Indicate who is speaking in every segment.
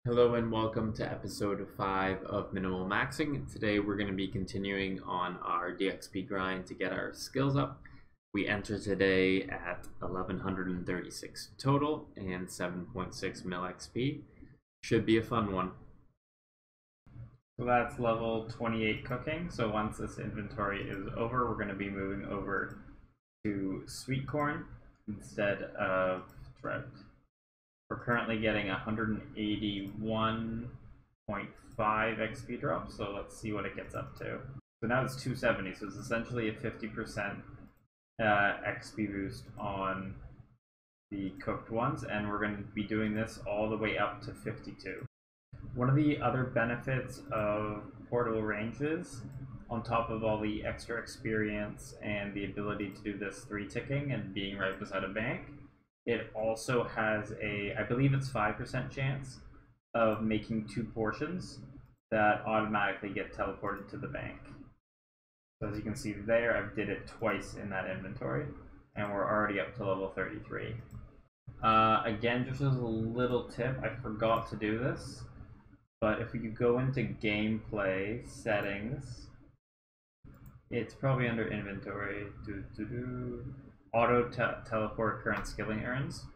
Speaker 1: Hello and welcome to episode 5 of Minimal Maxing. Today we're going to be continuing on our DXP grind to get our skills up. We enter today at 1136 total and 7.6 mil XP. Should be a fun one.
Speaker 2: So that's level 28 cooking. So once this inventory is over, we're going to be moving over to sweet corn instead of trout. We're currently getting 181.5 XP drop, so let's see what it gets up to. So now it's 270, so it's essentially a 50% XP boost on the cooked ones, and we're going to be doing this all the way up to 52. One of the other benefits of portable ranges, on top of all the extra experience and the ability to do this 3-ticking and being right beside a bank, it also has a, I believe it's 5% chance of making 2 portions that automatically get teleported to the bank. So as you can see there, I've did it twice in that inventory, and we're already up to level 33. Again, just as a little tip, I forgot to do this, but if you go into gameplay settings, it's probably under inventory. Auto teleport current skilling earns.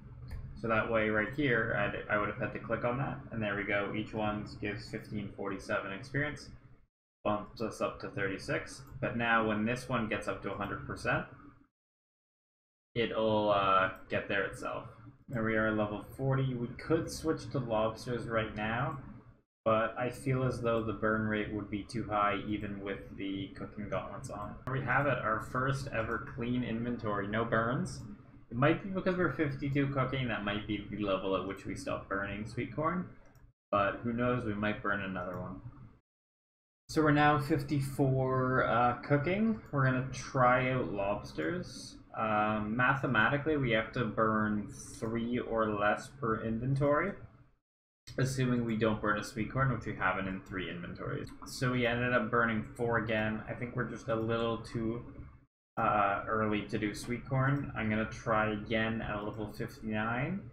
Speaker 2: So that way right here, I would have had to click on that, and there we go. Each one gives 1547 experience, bumps us up to 36. But now when this one gets up to 100%, it'll get there itself. There we are, level 40. We could switch to lobsters right now, but I feel as though the burn rate would be too high even with the cooking gauntlets on. There we have it, our first ever clean inventory, no burns. It might be because we're 52 cooking, that might be the level at which we stop burning sweet corn, but who knows, we might burn another one. So we're now 54 cooking. We're gonna try out lobsters. Mathematically, we have to burn 3 or less per inventory, assuming we don't burn a sweet corn, which we haven't in 3 inventories. So we ended up burning 4 again. I think we're just a little too early to do sweet corn. I'm gonna try again at level 59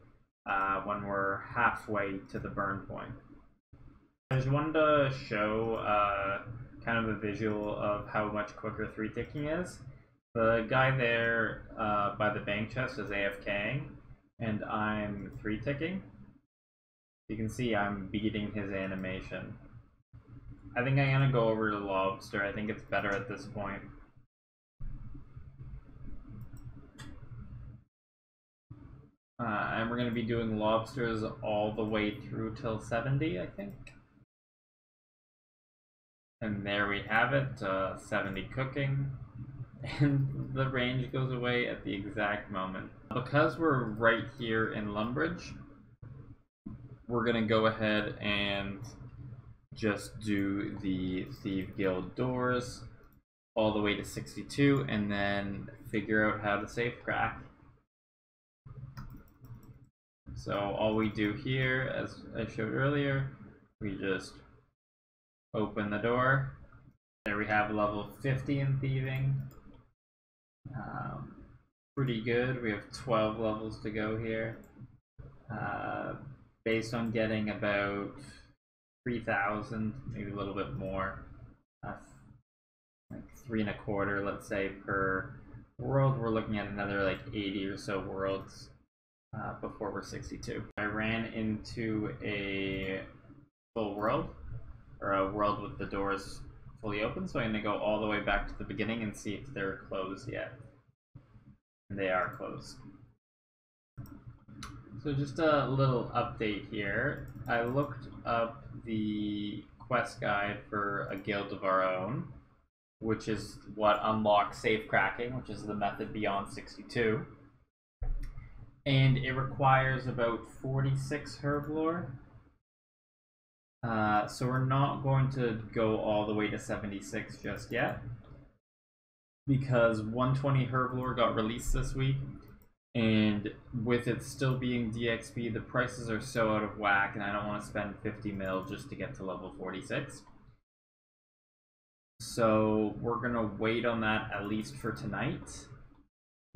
Speaker 2: when we're halfway to the burn point. I just wanted to show kind of a visual of how much quicker 3-ticking is. The guy there by the bank chest is AFKing, and I'm 3-ticking. You can see I'm beating his animation. I think I'm gonna go over to lobster. I think it's better at this point. And we're gonna be doing lobsters all the way through till 70, I think. And there we have it, 70 cooking. And the range goes away at the exact moment. Because we're right here in Lumbridge, we're gonna go ahead and just do the Thief Guild doors all the way to 62 and then figure out how to safe crack. So all we do here, as I showed earlier, we just open the door. There we have level 50 in thieving. Pretty good. We have 12 levels to go here. Based on getting about 3,000, maybe a little bit more, like 3.25, let's say, per world. We're looking at another like 80 or so worlds before we're 62. I ran into a full world, or a world with the doors fully open, so I'm going to go all the way back to the beginning and see if they're closed yet. And they are closed. So just a little update here. I looked up the quest guide for a guild of our own, which is what unlocks safe cracking, which is the method beyond 62. And it requires about 46 herb lore. So we're not going to go all the way to 76 just yet, because 120 herb lore got released this week, and with it still being DXP, the prices are so out of whack, and I don't want to spend 50 mil just to get to level 46. So we're gonna wait on that at least for tonight.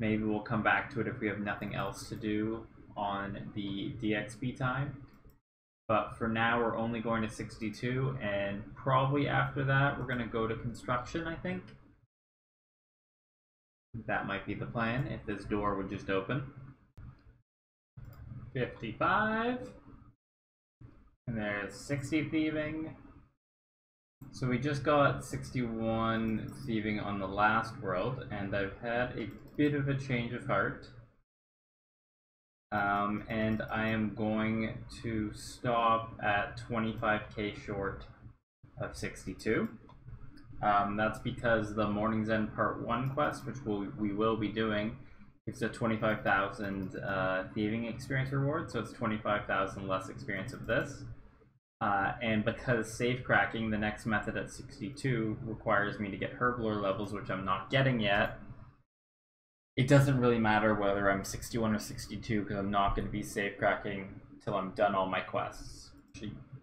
Speaker 2: Maybe we'll come back to it if we have nothing else to do on the DXP time. But for now, we're only going to 62, and probably after that, we're going to go to construction, I think. That might be the plan, if this door would just open. 55. And there's 60 thieving. So we just got 61 thieving on the last world, and I've had a bit of a change of heart. And I am going to stop at 25k short of 62. That's because the Morning's End Part 1 quest, which we will be doing, gives a 25,000 thieving experience reward, so it's 25,000 less experience of this. And because safe cracking, the next method at 62, requires me to get herblore levels, which I'm not getting yet, it doesn't really matter whether I'm 61 or 62 because I'm not going to be safe cracking till I'm done all my quests.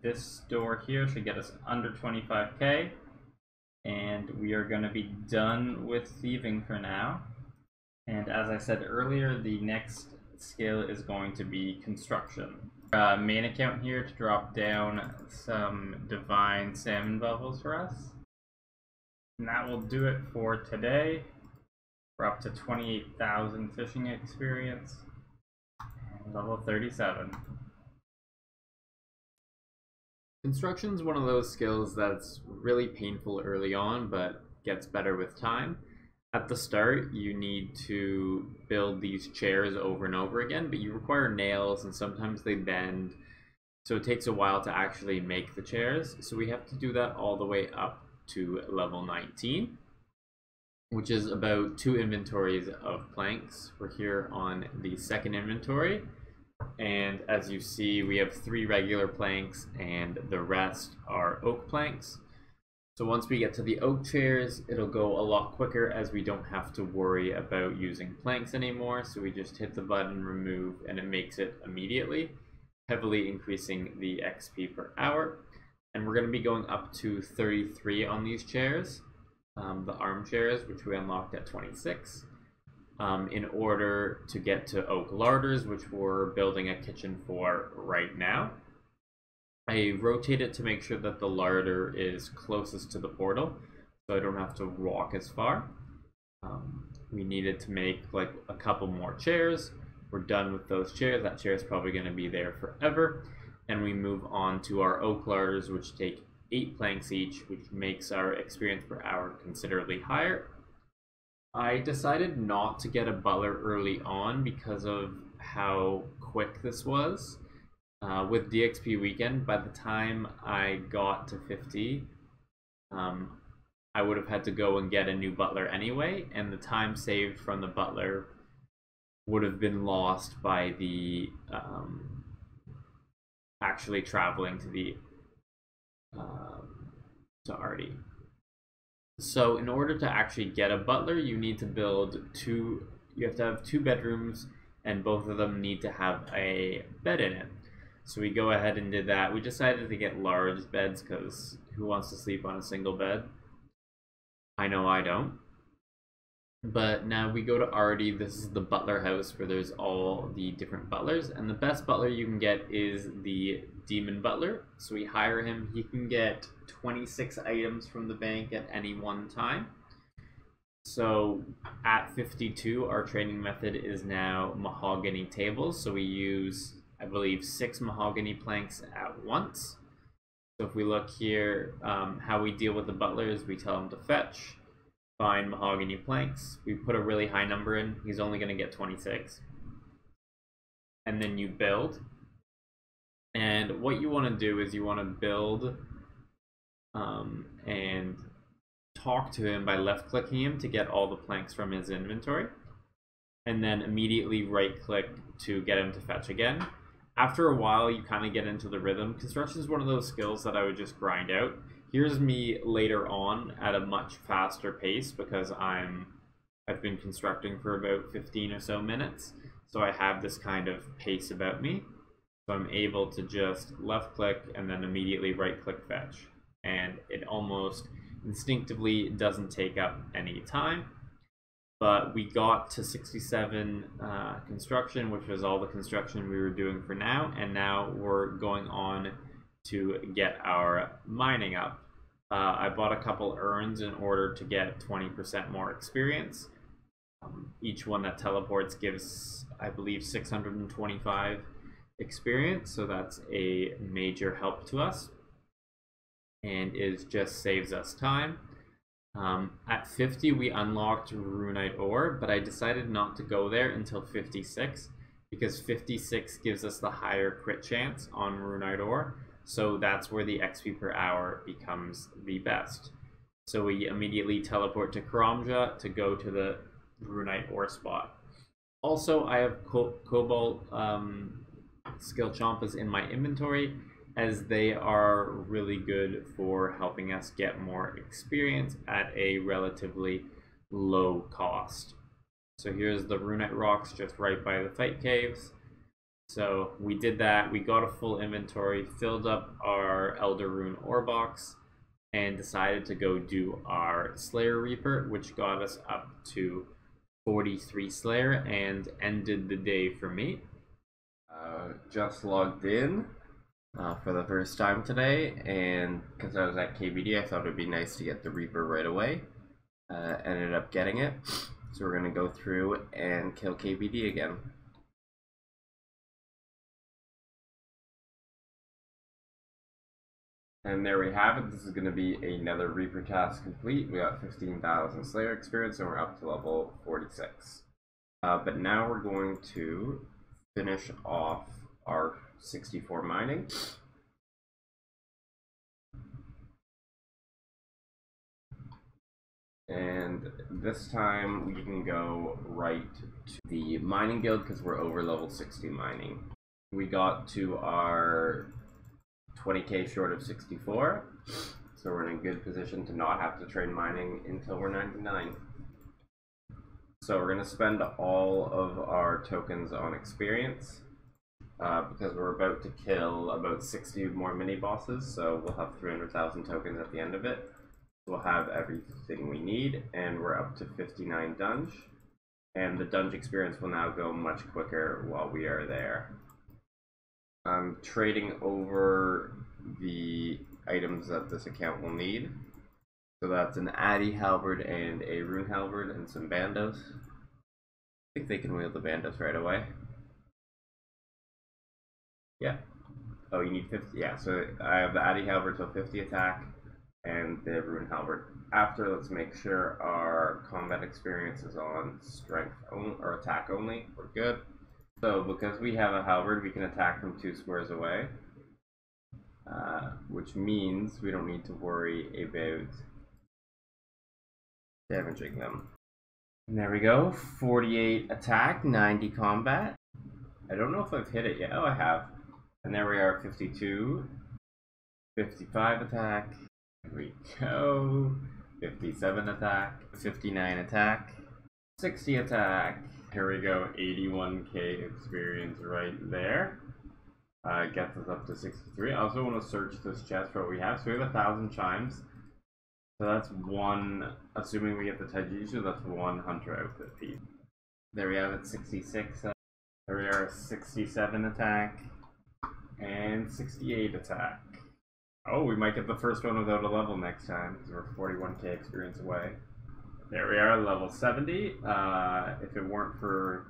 Speaker 2: This door here should get us under 25k, and we are going to be done with thieving for now. And as I said earlier, the next skill is going to be construction. Main account here to drop down some divine salmon bubbles for us. And that will do it for today. We're up to 28,000 fishing experience, and level 37.
Speaker 1: Construction is one of those skills that's really painful early on, but gets better with time. At the start, you need to build these chairs over and over again, but you require nails, and sometimes they bend, so it takes a while to actually make the chairs. So we have to do that all the way up to level 19. Which is about 2 inventories of planks. We're here on the second inventory, and as you see, we have 3 regular planks and the rest are oak planks. So once we get to the oak chairs, it'll go a lot quicker as we don't have to worry about using planks anymore. So we just hit the button, remove, and it makes it immediately, heavily increasing the XP per hour. And we're going to be going up to 33 on these chairs. The armchairs, which we unlocked at 26, in order to get to oak larders, which we're building a kitchen for right now. I rotate it to make sure that the larder is closest to the portal, so I don't have to walk as far. We needed to make like a couple more chairs. We're done with those chairs. That chair is probably going to be there forever, and we move on to our oak larders, which take 8 planks each, which makes our experience per hour considerably higher. I decided not to get a butler early on because of how quick this was. With DXP weekend, by the time I got to 50, I would have had to go and get a new butler anyway, and the time saved from the butler would have been lost by the actually traveling to the to Artie. So in order to actually get a butler, you need to build you have to have 2 bedrooms, and both of them need to have a bed in it. So we go ahead and did that. We decided to get large beds because who wants to sleep on a single bed? I know I don't. But now we go to Artie. This is the butler house where there's all the different butlers, and the best butler you can get is the demon butler. So we hire him. He can get 26 items from the bank at any one time. So at 52, our training method is now mahogany tables. So we use, I believe, 6 mahogany planks at once. So if we look here, how we deal with the butlers, we tell him to fetch, find mahogany planks. We put a really high number in. He's only going to get 26. And then you build. And what you want to do is you want to build and talk to him by left-clicking him to get all the planks from his inventory. And then immediately right-click to get him to fetch again. After a while, you kind of get into the rhythm. Construction is one of those skills that I would just grind out. Here's me later on at a much faster pace because I've been constructing for about 15 or so minutes. So I have this kind of pace about me. So I'm able to just left click and then immediately right click fetch. And it almost instinctively doesn't take up any time. but we got to 67 construction, which was all the construction we were doing for now, and now we're going on to get our mining up. I bought a couple urns in order to get 20% more experience. Each one that teleports gives, I believe, 625 experience, so that's a major help to us, and it just saves us time. At 50 we unlocked Runite ore, but I decided not to go there until 56 because 56 gives us the higher crit chance on Runite ore, so that's where the XP per hour becomes the best. So we immediately teleport to Karamja to go to the Runite ore spot. Also, I have Cobalt skill champas in my inventory, as they are really good for helping us get more experience at a relatively low cost. So here's the Runite rocks just right by the fight caves. So we did that, we got a full inventory, filled up our Elder Rune ore box, and decided to go do our Slayer Reaper, which got us up to 43 Slayer and ended the day for me.
Speaker 3: Just logged in for the first time today, and because I was at KBD, I thought it would be nice to get the Reaper right away. Ended up getting it, so we're going to go through and kill KBD again. And there we have it. This is going to be another Reaper task complete. We got 15,000 Slayer experience, and we're up to level 46. But now we're going to finish off our 64 mining. And this time we can go right to the mining guild because we're over level 60 mining. We got to our 20k short of 64, so we're in a good position to not have to train mining until we're 99. So we're going to spend all of our tokens on experience because we're about to kill about 60 more mini bosses, so we'll have 300,000 tokens at the end of it. We'll have everything we need, and we're up to 59 dunge, and the dunge experience will now go much quicker while we are there. I'm trading over the items that this account will need. So that's an Addy Halberd and a Rune Halberd and some Bandos. I think they can wield the Bandos right away. Yeah. Oh, you need 50. Yeah, so I have the Addy Halberd, so 50 attack, and the Rune Halberd. After, let's make sure our combat experience is on strength only, or attack only. We're good. So because we have a halberd, we can attack from 2 squares away, which means we don't need to worry about damaging them. And there we go, 48 attack, 90 combat. I don't know if I've hit it yet. Oh, I have. And there we are, 52, 55 attack. Here we go, 57 attack, 59 attack, 60 attack. Here we go, 81k experience right there. Gets us up to 63. I also want to search this chest for what we have. So we have 1,000 chimes. So that's one, assuming we get the Taijutsu, that's one hunter outfit piece. There we have it, 66. There we are, 67 attack. And 68 attack. Oh, we might get the first one without a level next time, because we're 41k experience away. There we are, level 70. If it weren't for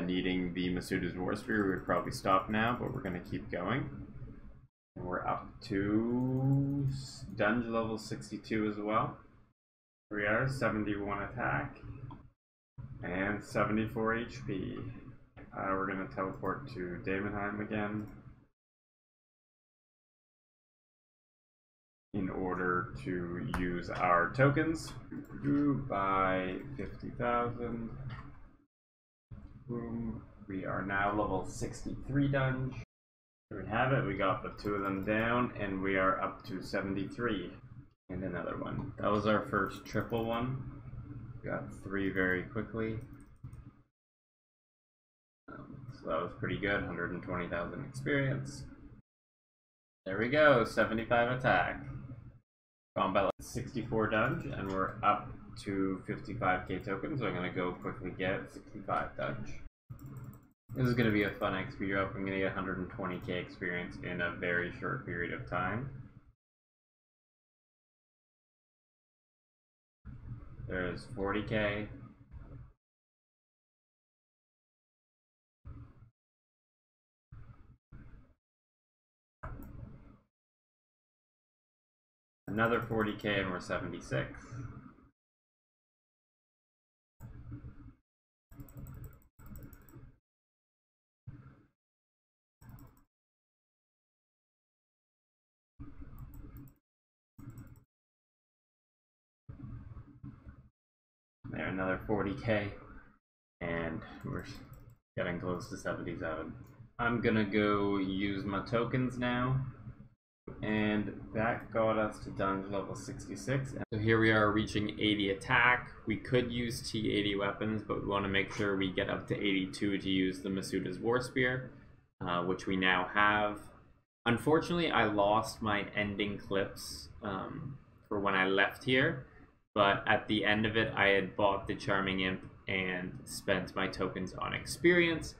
Speaker 3: needing the Masuda's War Spear, we would probably stop now, but we're going to keep going. And we're up to dungeon level 62 as well. Here we are, 71 attack and 74 HP. We're going to teleport to Daemonheim again in order to use our tokens. Buy 50,000. Boom. We are now level 63 dunge. There we have it. We got the 2 of them down, and we are up to 73. And another one. That was our first triple one. We got 3 very quickly. So that was pretty good. 120,000 experience. There we go. 75 attack. Combat 64 dunge, and we're up to 55k tokens, so I'm going to go quickly get 65 Dutch. This is going to be a fun XP drop. I'm going to get 120k experience in a very short period of time. There's 40k. Another 40k and we're 76. There, another 40k, and we're getting close to 77. I'm gonna go use my tokens now, and that got us to dungeon level 66.
Speaker 1: So here we are reaching 80 attack. We could use T80 weapons, but we want to make sure we get up to 82 to use the Masuda's War Spear, which we now have. Unfortunately, I lost my ending clips for when I left here. But at the end of it, I had bought the Charming Imp and spent my tokens on experience,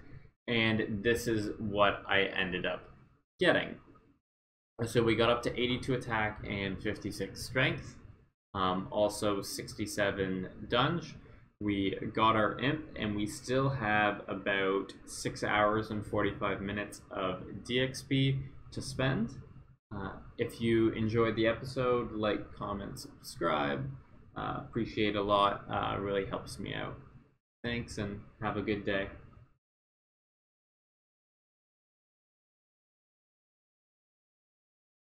Speaker 1: and this is what I ended up getting. So we got up to 82 attack and 56 strength, also 67 dunge. We got our imp, and we still have about 6 hours and 45 minutes of DXP to spend. If you enjoyed the episode, like, comment, subscribe. Appreciate a lot. Really helps me out. Thanks, and have a good day.